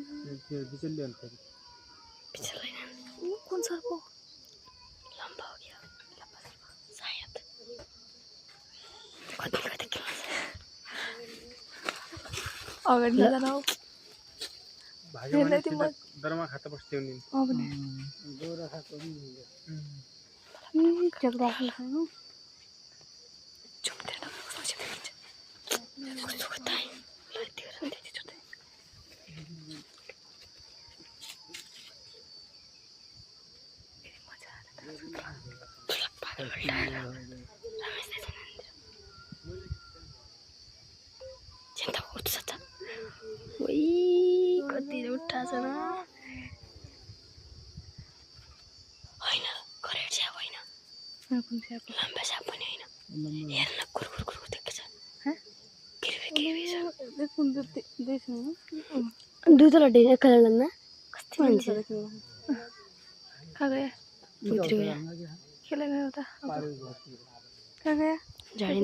बिचल्ले अन्त पिछले कौन सा वो लंबा हो गया लंबा शायद खुद नहीं कहते क्यों अगर ना जाओ भाग्य माने दरमा खाता बस्थे उनी अपने गोरा खातो नि क्या रहा है चुप तेरा सोच के कुछ होता है लाइट कर दे चुते मजा आ रहा है पागल डायलॉग रमेश दयानंद चिंता बहुत सच्चा वही कति उठा छ न हैन करेक्ट छ्याप हैन कुन छ्याप लम्बा छ्याप पनि हैन हेर्न कुरकुर कुरकुर देख्छ ह किरबे छ कुन देख्छ दुई तला ढेका कलरना कति मान्छे कहाँ गया भित्र गया खेला गयो त कहाँ गया झाडी